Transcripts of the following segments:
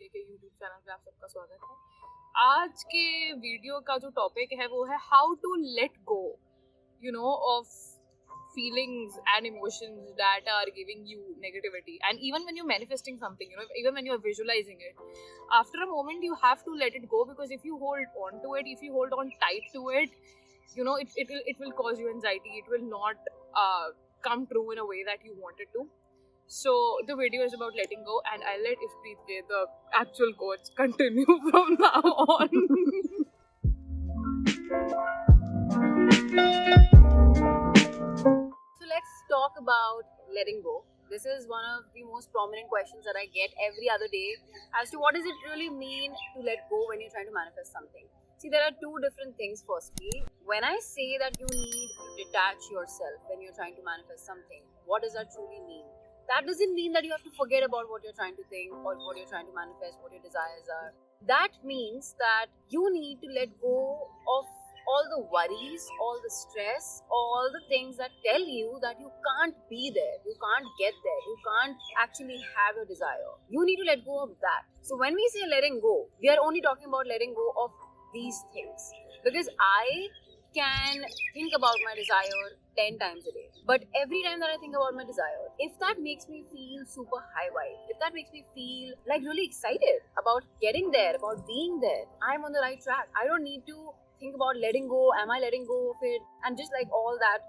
के YouTube channel पे आप सबका स्वागत है। आज के वीडियो का जो टॉपिक है वो है how to let go of feelings and emotions that are giving you negativity. And even when you're manifesting something, even when you're visualizing it, after a moment you have to let it go, because if you hold on to it, if you hold on tight to it, it will cause you anxiety. It will not come true in a way that you want it to. So the video is about letting go, and I'll let Ishpreet, the actual coach, continue from now on. So let's talk about letting go. This is one of the most prominent questions that I get every other day as to what does it really mean to let go when you're trying to manifest something. See, there are two different things. Firstly, when I say that you need to detach yourself when you're trying to manifest something, what does that truly mean? That doesn't mean that you have to forget about what you're trying to think or what you're trying to manifest, what your desires are. That means that you need to let go of all the worries, all the stress, all the things that tell you that you can't be there, you can't get there, you can't actually have your desire. You need to let go of that. So when we say letting go, we are only talking about letting go of these things. Because I can think about my desire 10 times a day. But every time that I think about my desire, if that makes me feel super high vibe, if that makes me feel like really excited about getting there, about being there, I'm on the right track. I don't need to think about letting go, am I letting go of it, and just like all that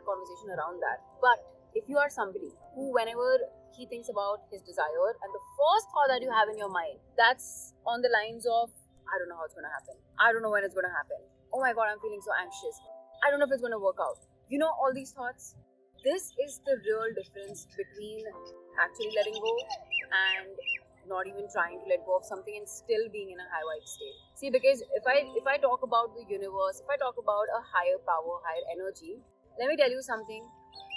conversation around that. But if you are somebody who, whenever he thinks about his desire, and the first thought that you have in your mind, that's on the lines of, I don't know how it's going to happen, I don't know when it's going to happen, oh my god, I'm feeling so anxious, I don't know if it's going to work out, all these thoughts. This is the real difference between actually letting go and not even trying to let go of something and still being in a high vibe state. See, because if I talk about the universe, if I talk about a higher power, higher energy, let me tell you something.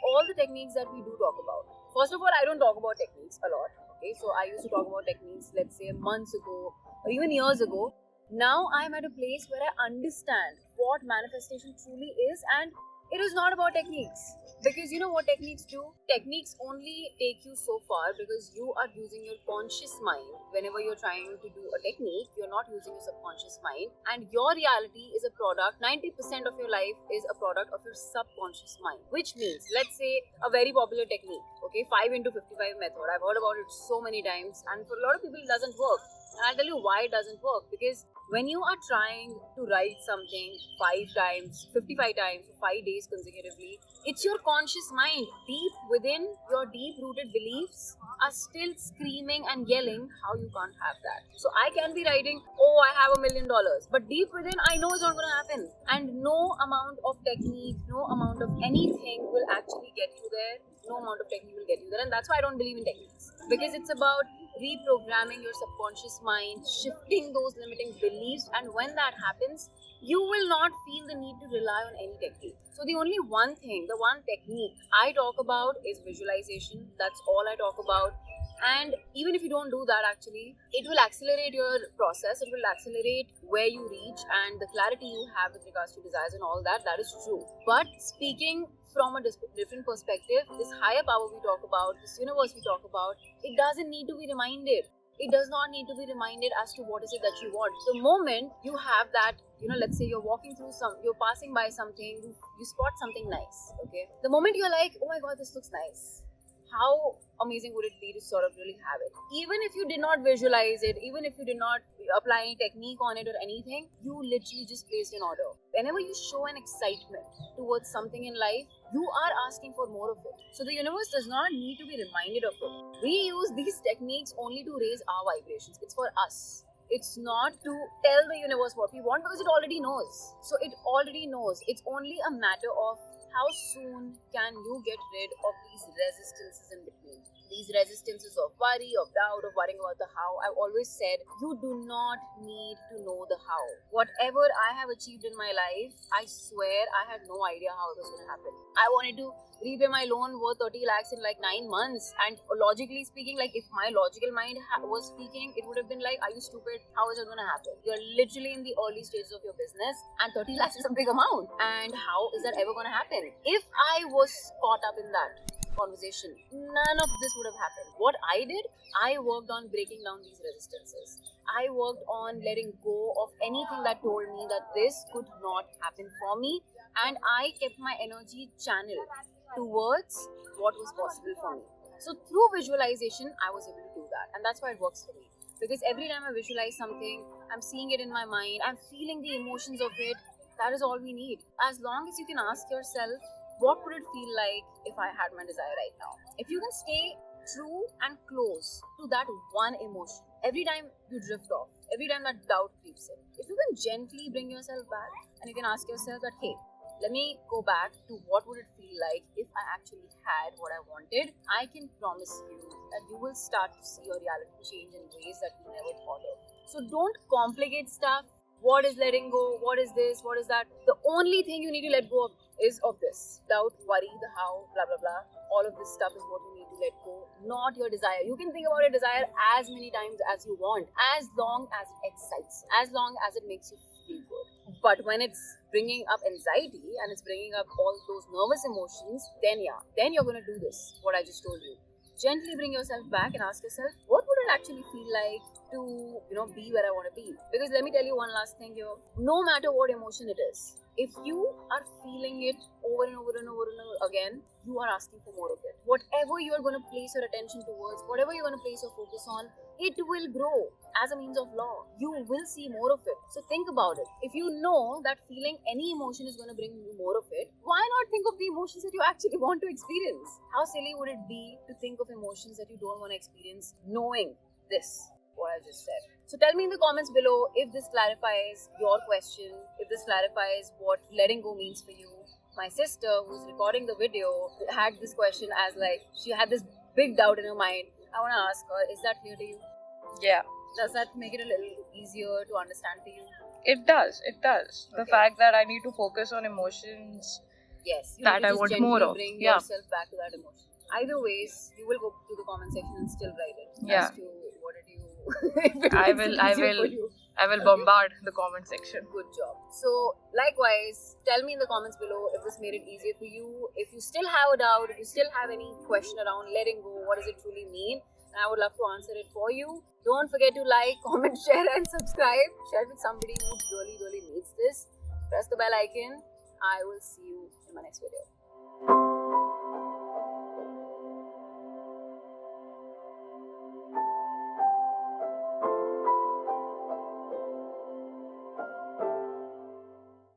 All the techniques that we do talk about. First of all, I don't talk about techniques a lot. Okay, so I used to talk about techniques, let's say months ago or even years ago. Now I'm at a place where I understand what manifestation truly is, and it is not about techniques. Because you know what techniques do? Techniques only take you so far because you are using your conscious mind. Whenever you're trying to do a technique, you're not using your subconscious mind. And your reality is a product, 90% of your life is a product of your subconscious mind. Which means, let's say a very popular technique, okay, 5 into 55 method. I've heard about it so many times, and for a lot of people it doesn't work. And I'll tell you why it doesn't work. Because when you are trying to write something 5 times, 55 times, 5 days consecutively, it's your conscious mind deep within your deep-rooted beliefs are still screaming and yelling how you can't have that. So I can be writing, oh, I have $1 million, but deep within I know it's not going to happen. And no amount of technique, no amount of anything will actually get you there. No amount of technique will get you there. And that's why I don't believe in techniques. Because it's about reprogramming your subconscious mind, shifting those limiting beliefs, and when that happens, you will not feel the need to rely on any technique. So the only one thing, the one technique I talk about is visualization. That's all I talk about. And even if you don't do that, actually, it will accelerate your process, it will accelerate where you reach and the clarity you have with regards to desires and all that. That is true. But speaking from a different perspective, this higher power we talk about, this universe we talk about, it doesn't need to be reminded. It does not need to be reminded as to what is it that you want. The moment you have that, let's say you're walking through you're passing by something, you spot something nice, okay? The moment you're like, oh my god, this looks nice. How amazing would it be to sort of really have it? Even if you did not visualize it, even if you did not apply any technique on it or anything, you literally just placed an order. Whenever you show an excitement towards something in life, you are asking for more of it. So the universe does not need to be reminded of it. We use these techniques only to raise our vibrations. It's for us. It's not to tell the universe what we want, because it already knows. So it already knows. It's only a matter of how soon can you get rid of these resistances in between. These resistances of worry, of doubt, of worrying about the how. I've always said, you do not need to know the how. Whatever I have achieved in my life, I swear I had no idea how it was going to happen. I wanted to repay my loan worth 30 lakhs in like 9 months. And logically speaking, like if my logical mind was speaking, it would have been like, are you stupid? How is it going to happen? You're literally in the early stages of your business and 30 lakhs is a big amount. And how is that ever going to happen? If I was caught up in that, conversation, none of this would have happened. What I did, I worked on breaking down these resistances. I worked on letting go of anything that told me that this could not happen for me, and I kept my energy channeled towards what was possible for me. So through visualization, I was able to do that, and that's why it works for me. Because every time I visualize something, I'm seeing it in my mind, I'm feeling the emotions of it. That is all we need. As long as you can ask yourself, what would it feel like if I had my desire right now? If you can stay true and close to that one emotion, every time you drift off, every time that doubt creeps in, if you can gently bring yourself back and you can ask yourself that, hey, let me go back to what would it feel like if I actually had what I wanted, I can promise you that you will start to see your reality change in ways that you never thought of. So don't complicate stuff. What is letting go? What is this? What is that? The only thing you need to let go of is of this. Doubt, worry, the how, blah, blah, blah. All of this stuff is what you need to let go, not your desire. You can think about your desire as many times as you want, as long as it excites, as long as it makes you feel good. But when it's bringing up anxiety and it's bringing up all those nervous emotions, then you're going to do this, what I just told you. Gently bring yourself back and ask yourself, what would it actually feel like to, be where I want to be? Because let me tell you one last thing here. No matter what emotion it is, if you are feeling it over and over and over and over again, you are asking for more of it. Whatever you are going to place your attention towards, whatever you're going to place your focus on, it will grow as a means of law. You will see more of it. So think about it. If you know that feeling any emotion is going to bring you more of it, why not think of the emotions that you actually want to experience? How silly would it be to think of emotions that you don't want to experience knowing this, what I just said? So tell me in the comments below if this clarifies your question, if this clarifies what letting go means for you. My sister, who's recording the video, had this question as she had this big doubt in her mind. I want to ask her, is that clear to you? Yeah. Does that make it a little easier to understand for you? It does. The Okay. fact that I need to focus on emotions Yes. You that need to I just want gently more of. bring Yeah. yourself back to that emotion. Either ways, you will go to the comment section and still write it. Yeah. As to what did you... if it I makes it will easier for you. bombard the comment section. Good job. So, likewise, tell me in the comments below if this made it easier for you. If you still have a doubt, if you still have any question around letting go, what does it truly mean? And I would love to answer it for you. Don't forget to like, comment, share, and subscribe. Share it with somebody who really, really needs this. Press the bell icon. I will see you in my next video.